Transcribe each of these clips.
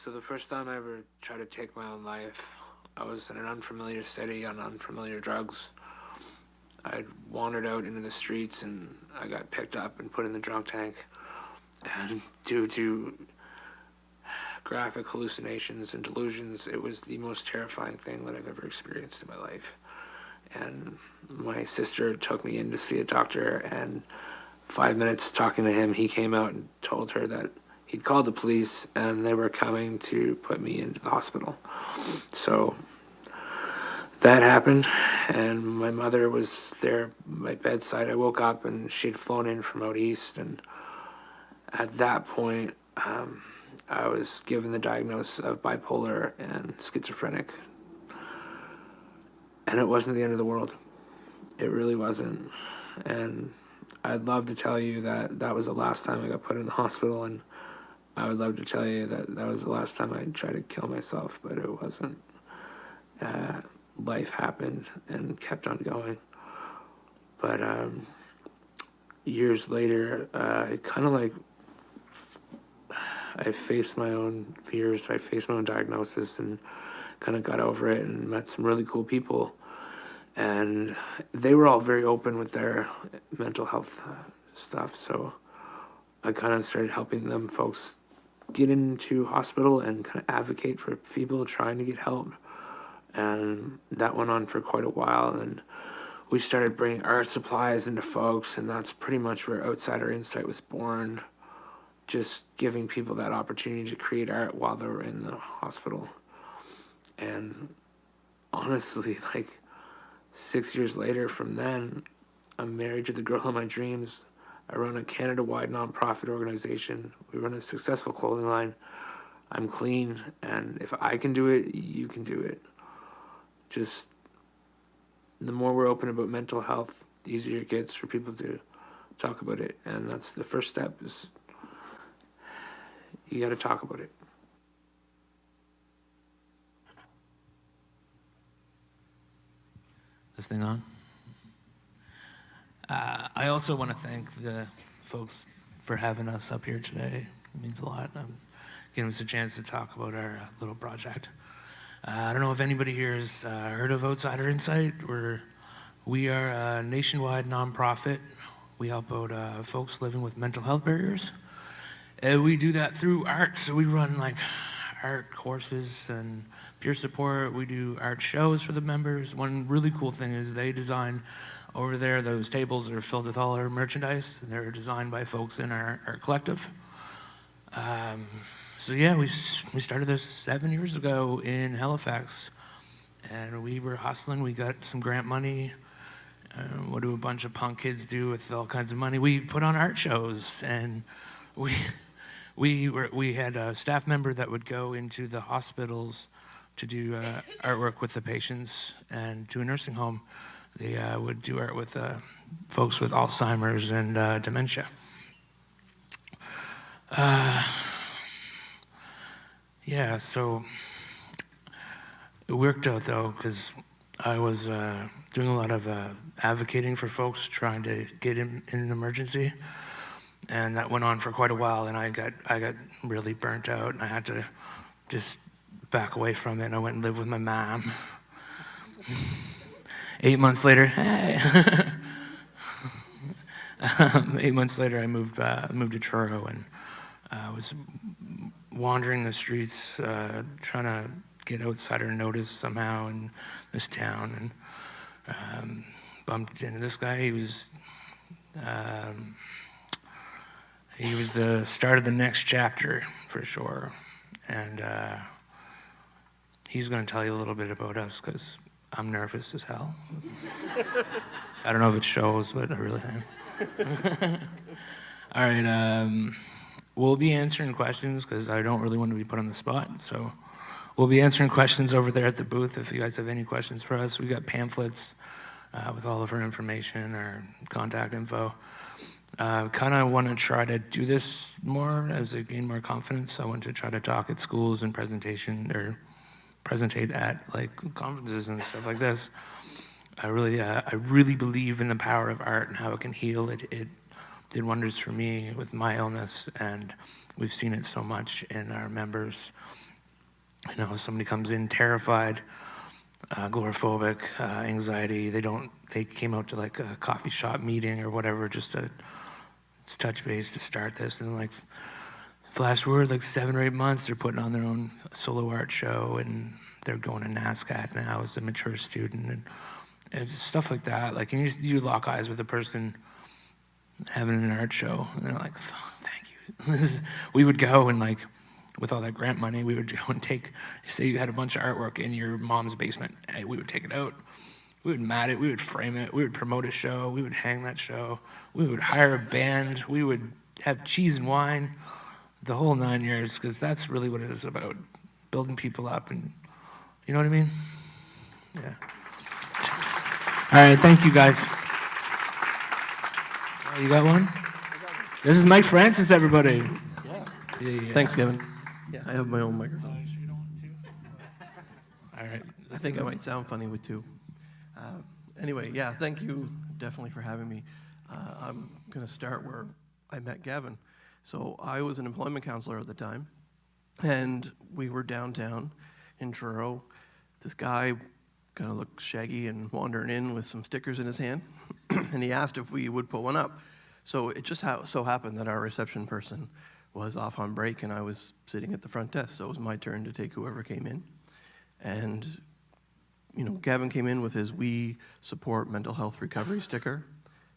So the first time I ever tried to take my own life, I was in an unfamiliar city on unfamiliar drugs. I wandered out into the streets and I got picked up and put in the drunk tank. And due to graphic hallucinations and delusions, it was the most terrifying thing that I've ever experienced in my life. And my sister took me in to see a doctor, and 5 minutes talking to him, he came out and told her that he'd called the police and they were coming to put me into the hospital. So that happened, and my mother was there at my bedside. I woke up and she'd flown in from out east, and at that point, I was given the diagnosis of bipolar and schizophrenic. And it wasn't the end of the world. It really wasn't. And I'd love to tell you that that was the last time I got put in the hospital, and I would love to tell you that that was the last time I tried to kill myself, but it wasn't. Life happened and kept on going. But years later, it kind of like I faced my own fears, I faced my own diagnosis, and kind of got over it and met some really cool people. And they were all very open with their mental health stuff. So I kind of started helping them folks get into hospital and kind of advocate for people trying to get help. And that went on for quite a while. And we started bringing art supplies into folks, and that's pretty much where Outsider Insight was born. Just giving people that opportunity to create art while they were in the hospital. And honestly, like 6 years later from then, I'm married to the girl of my dreams. I run a Canada-wide nonprofit organization. We run a successful clothing line. I'm clean, and if I can do it, you can do it. Just the more we're open about mental health, the easier it gets for people to talk about it. And that's the first step, is you got to talk about it. This thing on? I also want to thank the folks for having us up here today. It means a lot. Giving us a chance to talk about our little project. I don't know if anybody here has heard of Outsider Insight. We are a nationwide nonprofit. We help out folks living with mental health barriers. We do that through art. So we run like art courses and peer support. We do art shows for the members. One really cool thing is they design over there, those tables are filled with all our merchandise. They're designed by folks in our collective. So yeah, we started this 7 years ago in Halifax, and we were hustling. We got some grant money. What do a bunch of punk kids do with all kinds of money? We put on art shows, and we had a staff member that would go into the hospitals to do artwork with the patients, and to a nursing home. They would do art with folks with Alzheimer's and dementia. Yeah, so it worked out though, because I was doing a lot of advocating for folks trying to get in an emergency, and that went on for quite a while. And I got really burnt out, and I had to just back away from it. And I went and lived with my mom. 8 months later, hey. 8 months later, I moved to Truro, and was wandering the streets, trying to get outsider notice somehow in this town, and bumped into this guy. He was the start of the next chapter for sure, and he's going to tell you a little bit about us, because I'm nervous as hell. I don't know if it shows, but I really am. All right, we'll be answering questions, because I don't really want to be put on the spot. So we'll be answering questions over there at the booth if you guys have any questions for us. We got pamphlets with all of our information, our contact info. Kind of want to try to do this more as I gain more confidence. I want to try to talk at schools and presentate at like conferences and stuff like this. I really believe in the power of art and how it can heal. It did wonders for me with my illness, and we've seen it so much in our members I know somebody comes in terrified, agoraphobic, anxiety. They came out to like a coffee shop meeting or whatever, just to touch base to start this. And like flash forward like 7 or 8 months, they're putting on their own solo art show, and they're going to NASCAT now as a mature student, and just stuff like that. Like, and you lock eyes with a person having an art show, and they're like, thank you. We would go and like, with all that grant money, we would go and say you had a bunch of artwork in your mom's basement, and we would take it out, we would mat it, we would frame it, we would promote a show, we would hang that show, we would hire a band, we would have cheese and wine, the whole 9 years, because that's really what it is about, building people up, and you know what I mean? Yeah. All right, thank you guys. Oh, you got one? This is Mike Francis, everybody. Yeah. Thanks, Kevin. Yeah, I have my own microphone. All right. I think I might sound funny with two. Anyway, yeah, thank you definitely for having me. I'm going to start where I met Gavin. So I was an employment counselor at the time, and we were downtown in Truro. This guy kind of looked shaggy and wandering in with some stickers in his hand, and he asked if we would put one up. So it just so happened that our reception person was off on break, and I was sitting at the front desk, so it was my turn to take whoever came in. And you know, Gavin came in with his "We Support Mental Health Recovery" sticker,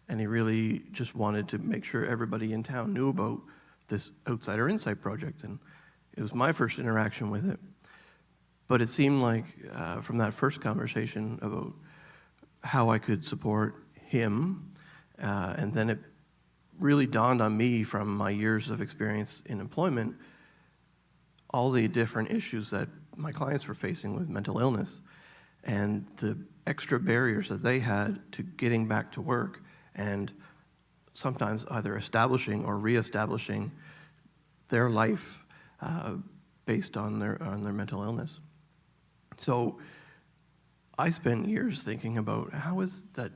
and he really just wanted to make sure everybody in town knew about this Outsider Insight project, and it was my first interaction with it. But it seemed like from that first conversation about how I could support him, and then it really dawned on me from my years of experience in employment, all the different issues that my clients were facing with mental illness, and the extra barriers that they had to getting back to work, and sometimes either establishing or reestablishing their life based on their mental illness. So I spent years thinking about how is that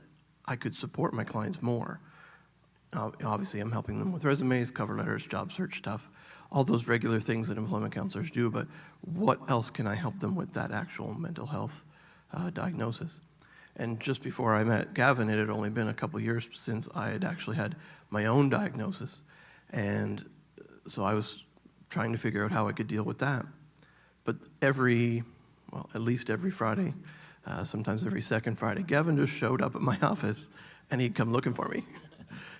I could support my clients more. Obviously, I'm helping them with resumes, cover letters, job search stuff, all those regular things that employment counselors do, but what else can I help them with that actual mental health diagnosis? And just before I met Gavin, it had only been a couple years since I had actually had my own diagnosis. And so I was trying to figure out how I could deal with that. But at least every Friday, sometimes every second Friday, Gavin just showed up at my office and he'd come looking for me.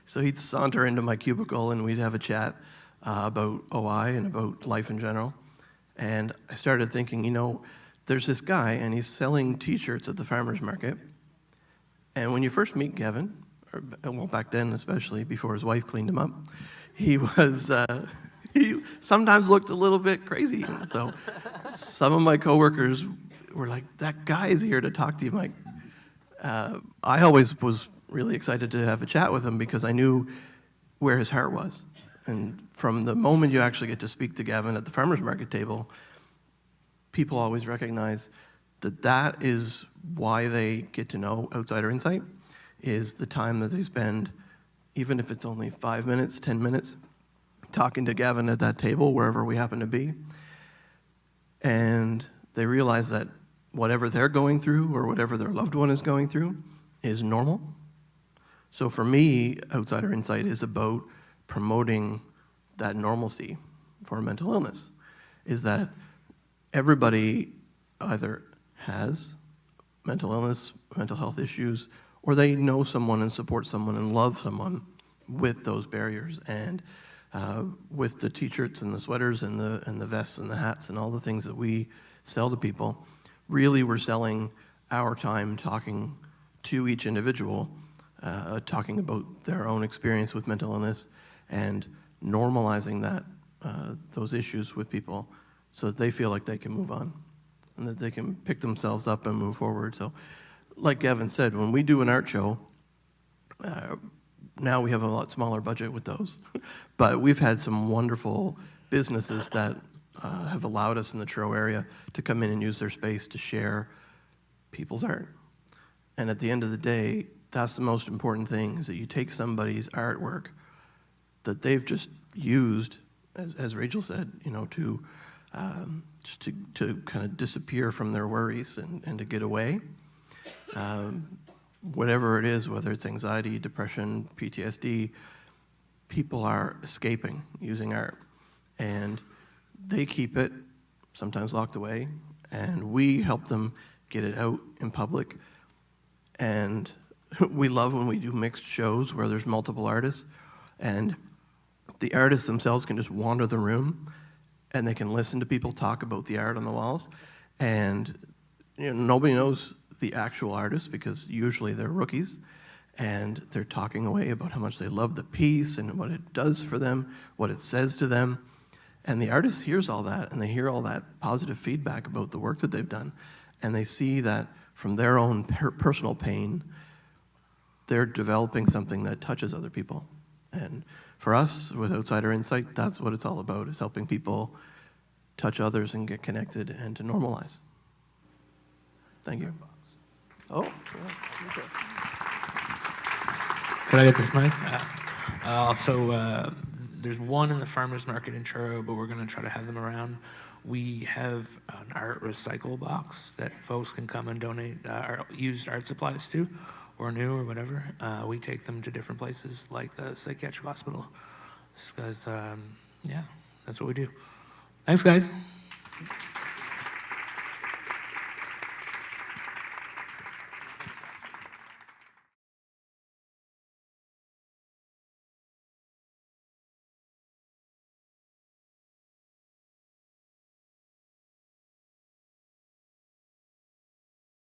So he'd saunter into my cubicle and we'd have a chat about OI and about life in general. And I started thinking, you know, there's this guy and he's selling t-shirts at the farmer's market. And when you first meet Gavin, well, back then especially, before his wife cleaned him up, he was, he sometimes looked a little bit crazy. So some of my coworkers were like, that guy is here to talk to you, Mike. I always was really excited to have a chat with him because I knew where his heart was. And from the moment you actually get to speak to Gavin at the farmer's market table, people always recognize that that is why they get to know Outsider Insight, is the time that they spend, even if it's only 5 minutes, 10 minutes, talking to Gavin at that table, wherever we happen to be. And they realize that whatever they're going through or whatever their loved one is going through is normal. So for me, Outsider Insight is about promoting that normalcy for mental illness, is that everybody either has mental illness, mental health issues, or they know someone and support someone and love someone with those barriers. And with the t-shirts and the sweaters and the vests and the hats and all the things that we sell to people, really we're selling our time talking to each individual, talking about their own experience with mental illness and normalizing that, those issues with people so that they feel like they can move on and that they can pick themselves up and move forward. So like Gavin said, when we do an art show, now we have a lot smaller budget with those, but we've had some wonderful businesses that have allowed us in the Truro area to come in and use their space to share people's art. And at the end of the day, that's the most important thing, is that you take somebody's artwork that they've just used, as Rachel said, you know, to just to kind of disappear from their worries and to get away. Whatever it is, whether it's anxiety, depression, PTSD, people are escaping using art. And they keep it, sometimes locked away, and we help them get it out in public. And we love when we do mixed shows where there's multiple artists, and the artists themselves can just wander the room and they can listen to people talk about the art on the walls. And nobody knows the actual artist because usually they're rookies, and they're talking away about how much they love the piece and what it does for them, what it says to them. And the artist hears all that, and they hear all that positive feedback about the work that they've done, and they see that from their own personal pain, they're developing something that touches other people. And for us, with Outsider Insight, that's what it's all about, is helping people touch others and get connected and to normalize. Thank you. Oh, yeah, okay. Could I get this mic? Also, there's one in the farmers market in Truro, but we're going to try to have them around. We have an art recycle box that folks can come and donate used art supplies to, or new or whatever. We take them to different places like the psychiatric hospital. Because, yeah, that's what we do. Thanks, guys.